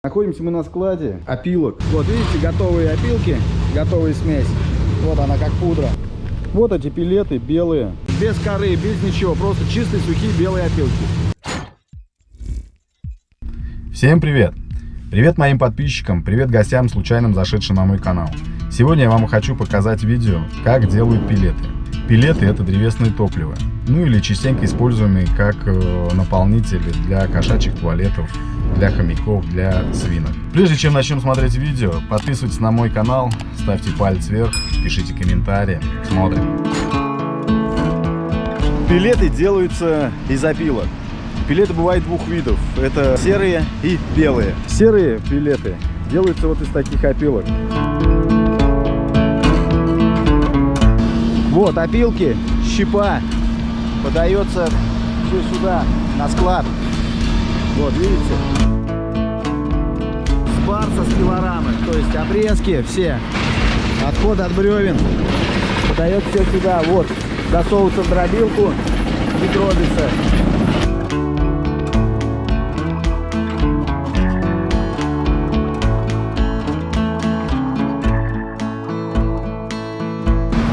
Находимся мы на складе опилок. Вот видите, готовые опилки, готовая смесь. Вот она как пудра. Вот эти пилеты белые, без коры, без ничего, просто чистые сухие белые опилки. Всем привет! Привет моим подписчикам, привет гостям, случайным зашедшим на мой канал. Сегодня я вам хочу показать видео, как делают пилеты. Пилеты — это древесное топливо, ну или частенько используемые как наполнители для кошачьих туалетов, для хомяков, для свинок. Прежде чем начнем смотреть видео, подписывайтесь на мой канал, ставьте палец вверх, пишите комментарии, смотрим. Пилеты делаются из опилок. Пилеты бывают двух видов. Это серые и белые. Серые пилеты делаются вот из таких опилок. Вот опилки, щепа подается все сюда, на склад. Вот, видите? Спар со спилорамы, то есть обрезки все, отход от бревен, подается все сюда. Вот, засовывается в дробилку и дробится.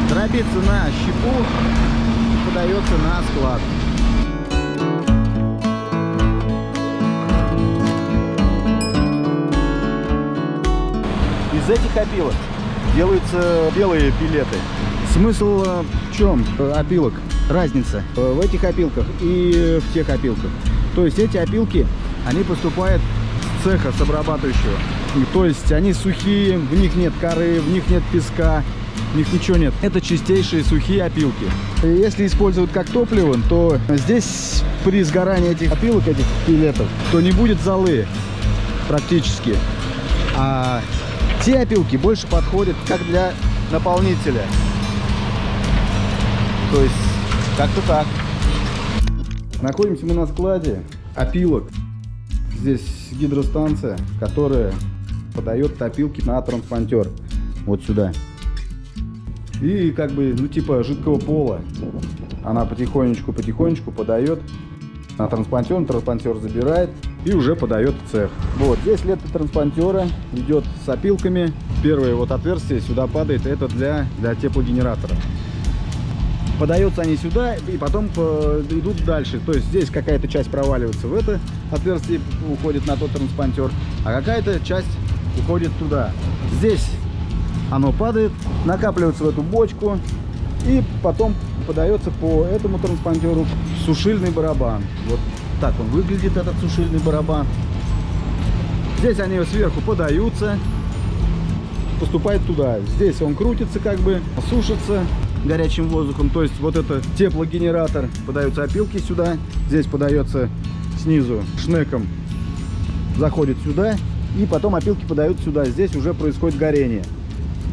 Дробится на щепу, подается на склад. Из этих опилок делаются белые пилеты. Смысл в чем опилок? Разница в этих опилках и в тех опилках. То есть эти опилки, они поступают с цеха, с обрабатывающего. То есть они сухие, в них нет коры, в них нет песка, в них ничего нет. Это чистейшие сухие опилки. Если использовать как топливо, то здесь при сгорании этих опилок, этих пилетов, то не будет золы практически. А те опилки больше подходят как для наполнителя. То есть как-то так. Находимся мы на складе опилок. Здесь гидростанция, которая подает опилки на транспортер. Вот сюда. И как бы, ну типа жидкого пола. Она потихонечку подает на транспортер забирает и уже подает в цех. Вот здесь лето транспортера идет с опилками. Первое вот отверстие сюда падает, это для теплогенератора. Подаются они сюда и потом идут дальше. То есть здесь какая-то часть проваливается в это отверстие, уходит на тот транспортер, а какая-то часть уходит туда. Здесь оно падает, накапливается в эту бочку и потом подается по этому транспортеру в сушильный барабан. Вот так он выглядит, этот сушильный барабан. Здесь они сверху подаются, поступает туда. Здесь он крутится, как бы сушится горячим воздухом. То есть вот это теплогенератор, подаются опилки сюда, здесь подается снизу шнеком, заходит сюда, и потом опилки подают сюда. Здесь уже происходит горение.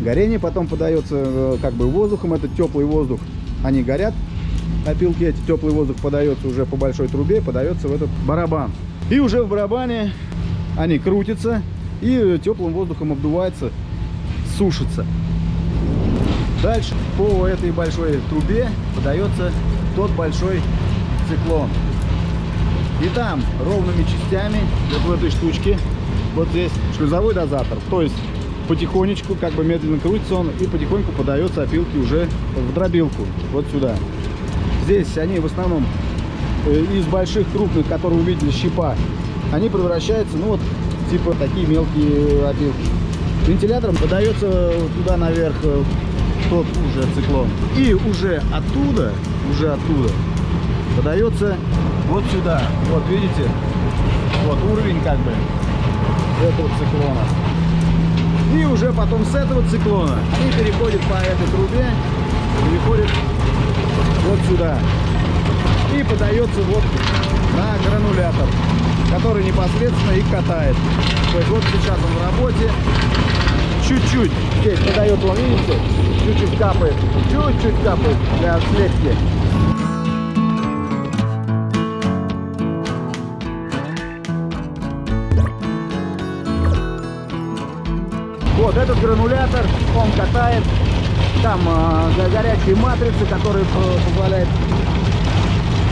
Горение потом подается как бы воздухом, это теплый воздух, они горят, опилки эти, теплый воздух подается уже по большой трубе, подается в этот барабан. И уже в барабане они крутятся и теплым воздухом обдувается, сушится. Дальше по этой большой трубе подается тот большой циклон. И там ровными частями, вот в этой штучке, вот здесь шлюзовой дозатор, то есть потихонечку, как бы медленно крутится он и потихоньку подается опилки уже в дробилку, вот сюда. Здесь они в основном из больших, крупных, которые увидели, щепа, они превращаются, ну вот, типа такие мелкие опилки. Вентилятором подается туда наверх тот уже циклон. И уже оттуда подается вот сюда. Вот видите, вот уровень как бы этого циклона. И уже потом с этого циклона они переходят по этой трубе, переходят вот сюда. И подается вот на гранулятор, который непосредственно их катает. То есть вот сейчас он в работе. Чуть-чуть здесь подает, он, видите, чуть-чуть капает для слепки. Вот этот гранулятор, он катает, там горячие матрицы, которые позволяют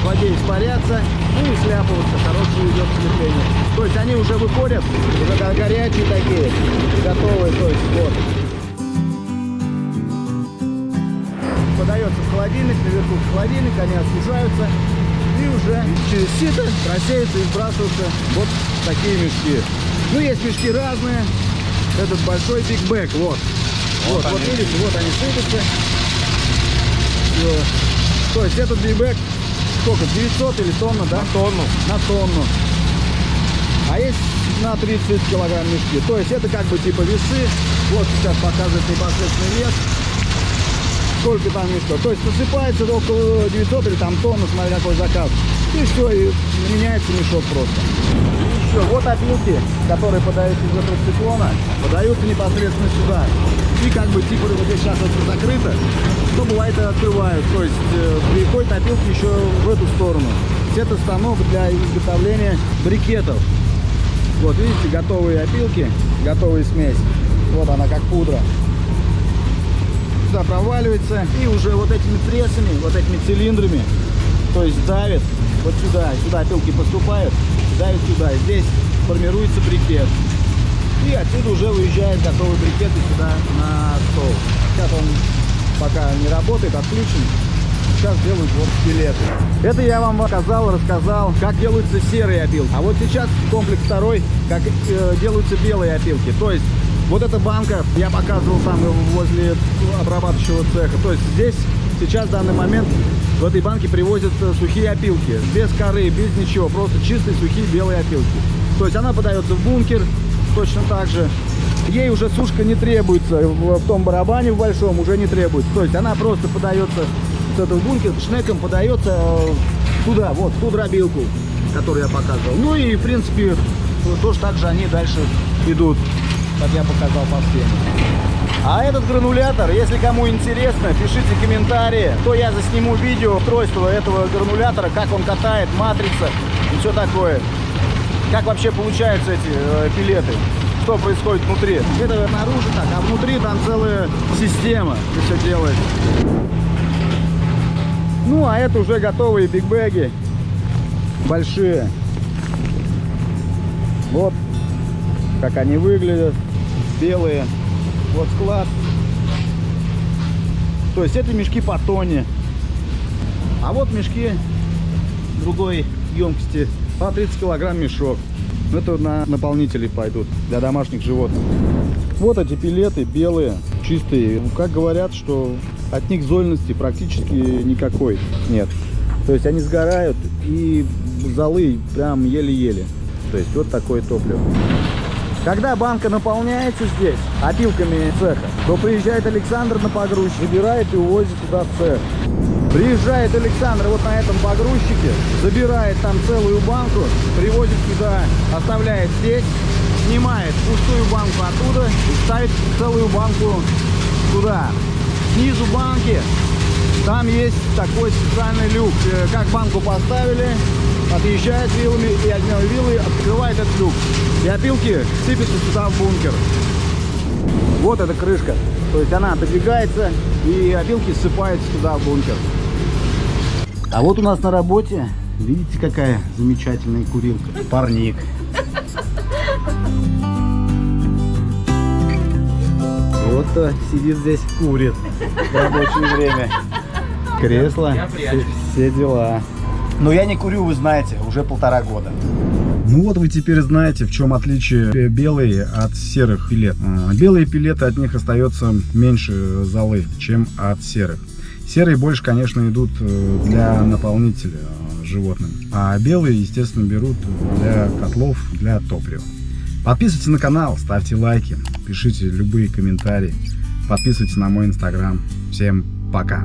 в воде испаряться, ну и сляпываться, хорошее идет слепление. То есть они уже выходят, уже горячие такие, готовые, то есть вот. Подается в холодильник, наверху в холодильник, они остужаются и уже через сито рассеются и сбрасываются вот такие мешки. Ну, есть мешки разные. Этот большой бигбэг, вот. Вот видите, вот они сыпятся. То есть этот бигбэг сколько, 900 или тонна, да? На тонну. На тонну. А есть на 30 килограмм мешки. То есть это как бы типа весы. Вот сейчас показывает непосредственный вес. Сколько там мешков. То есть насыпается около 900 или там тонну, смотря какой заказ. И все, и меняется мешок просто. И еще вот опилки, которые подаются из этого циклона, подаются непосредственно сюда. И как бы типа вот здесь сейчас это закрыто, то бывает и открывают. То есть приходят опилки еще в эту сторону. Это станок для изготовления брикетов. Вот видите, готовые опилки, готовая смесь. Вот она как пудра. Сюда проваливается и уже вот этими прессами, вот этими цилиндрами, то есть давит вот сюда, сюда опилки поступают, давит сюда, и здесь формируется брикет. И отсюда уже выезжает готовый брикет и сюда на стол. Сейчас он пока не работает, отключен. Сейчас делают вот пилеты. Это я вам рассказал, как делаются серые опилки. А вот сейчас комплекс второй, как делаются белые опилки. То есть вот эта банка, я показывал там возле обрабатывающего цеха. То есть здесь сейчас в данный момент в этой банке привозят сухие опилки. Без коры, без ничего, просто чистые сухие белые опилки. То есть она подается в бункер, точно так же. Ей уже сушка не требуется, в том барабане в большом уже не требуется. То есть она просто подается с этого бункера, шнеком подается туда, вот, в ту дробилку, которую я показывал. Ну и в принципе тоже так же они дальше идут, как я показал по схеме. А этот гранулятор, если кому интересно, пишите комментарии, то я засниму видео устройства этого гранулятора, как он катает, матрица и все такое. Как вообще получаются эти пилеты, что происходит внутри. Это снаружи так, а внутри там целая система, где все делается. Ну, а это уже готовые бигбэги, большие. Вот как они выглядят, белые. Вот склад. То есть это мешки по тонне. А вот мешки другой емкости по 30 килограмм мешок. Это на наполнители пойдут для домашних животных. Вот эти пилеты белые, чистые. Как говорят, что от них зольности практически никакой нет. То есть они сгорают и золы прям еле-еле. То есть вот такое топливо. Когда банка наполняется здесь опилками цеха, то приезжает Александр на погрузчик, забирает и увозит туда в цех. Приезжает Александр вот на этом погрузчике, забирает там целую банку, привозит сюда, оставляет здесь, снимает пустую банку оттуда и ставит целую банку туда. Снизу банки там есть такой специальный люк. Как банку поставили, отъезжает вилами и одной вилой открывает этот люк. И опилки сыпятся сюда в бункер. Вот эта крышка. То есть она отодвигается и опилки ссыпаются сюда в бункер. А вот у нас на работе, видите, какая замечательная курилка. Парник. Вот кто сидит здесь, курит в рабочее время. Кресло, все дела. Но я не курю, вы знаете, уже 1,5 года. Ну вот вы теперь знаете, в чем отличие белые от серых пилет. Белые пилеты, от них остается меньше золы, чем от серых. Серые больше, конечно, идут для наполнителя животным. А белые, естественно, берут для котлов, для топлива. Подписывайтесь на канал, ставьте лайки, пишите любые комментарии. Подписывайтесь на мой инстаграм. Всем пока!